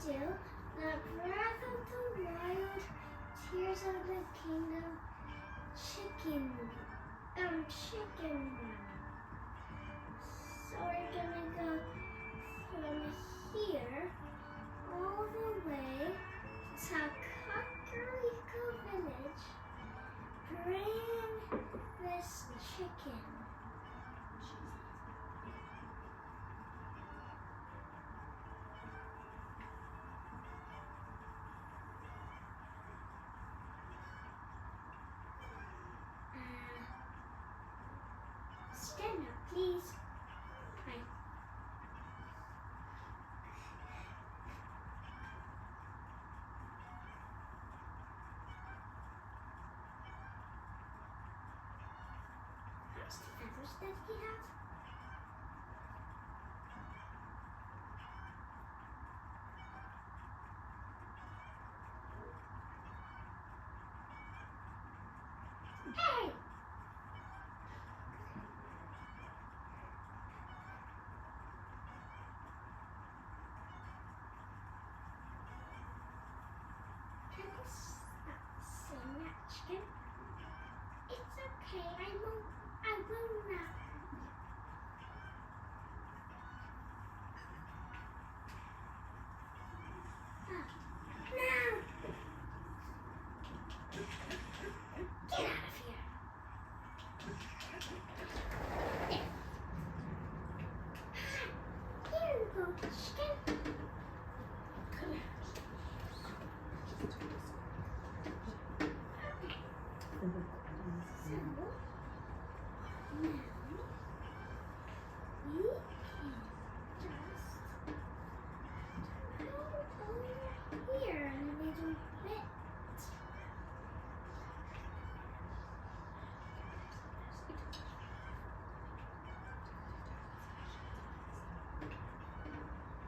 do. The Breath of the Wild, Tears of the Kingdom, chicken run. So we're gonna go from here all the way to Kakariko Village. Bring this chicken. Stand up, please. Hi. How's the feathers that he has? Hey! Can you stop saying that, chicken? It's okay. I will not. No! Get out of here. There. Here you go, chicken. Come here. So, now we can just go over here a little bit.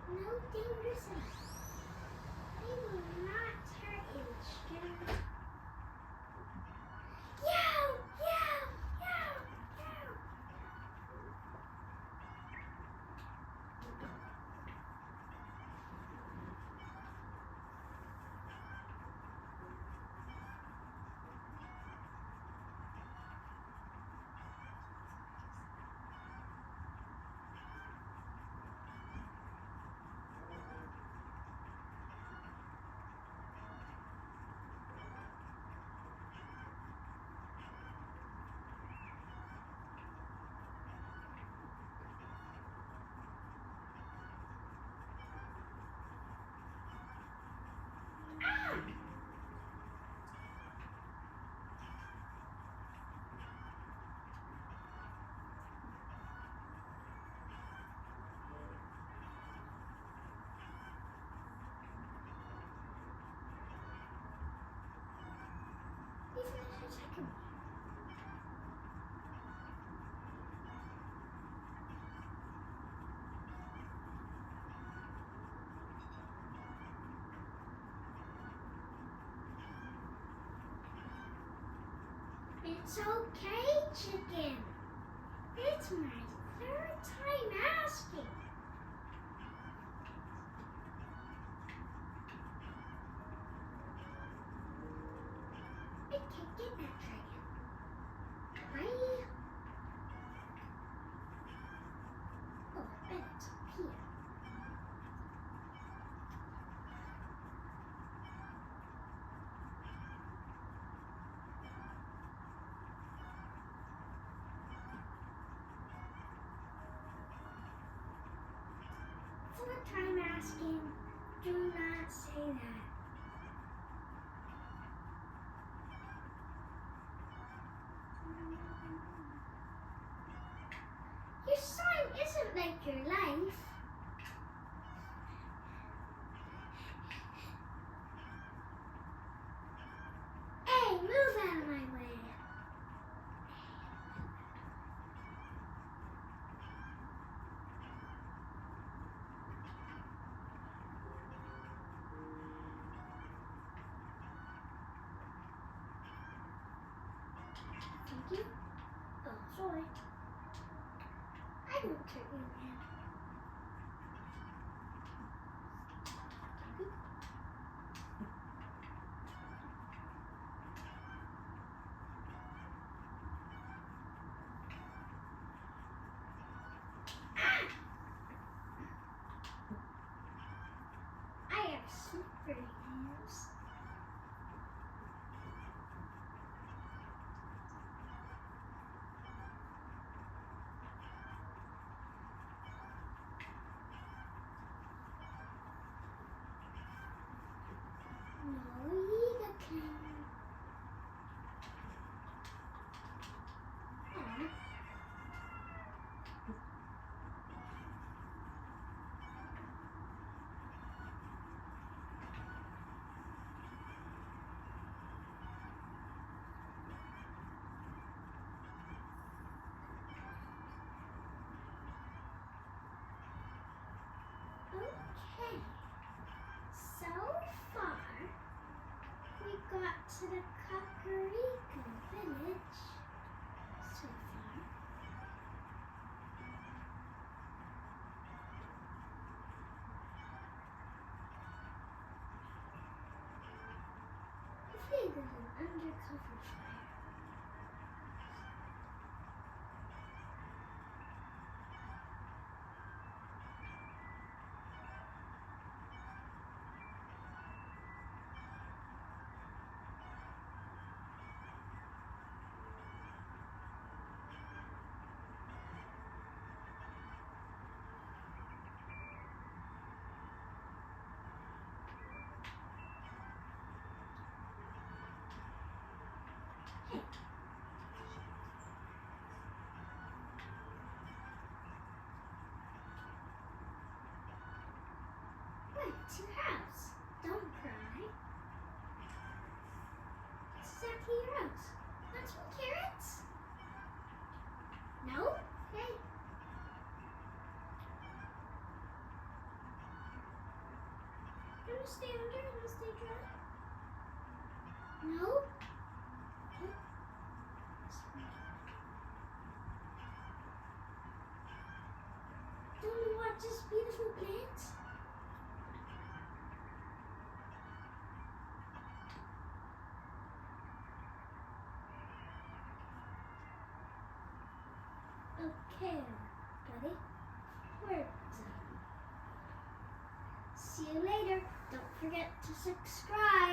No danger zone. We will not hurt you, chicken. Yow! Yow! Yow! Yow! It's okay, chicken. It's my third time asking. I can't get that dragon. Bye. Oh, I bet it's up here. Fourth time asking. Do not say that. Your sign isn't like your life. Hey, move out of my way. Thank you. Oh, sorry. I won't hurt you again. I have slippery hands. No, Yiga can. Okay, so far we got to the Kakariko village. So far. Hopefully there's an undercover fire. Went to your house. Don't cry. It's exactly your house. Want some carrots? No? Okay. You want to stay under? You want to stay dry? No? Okay. Don't you want this beautiful plant? Okay, buddy. We're done. See you later. Don't forget to subscribe.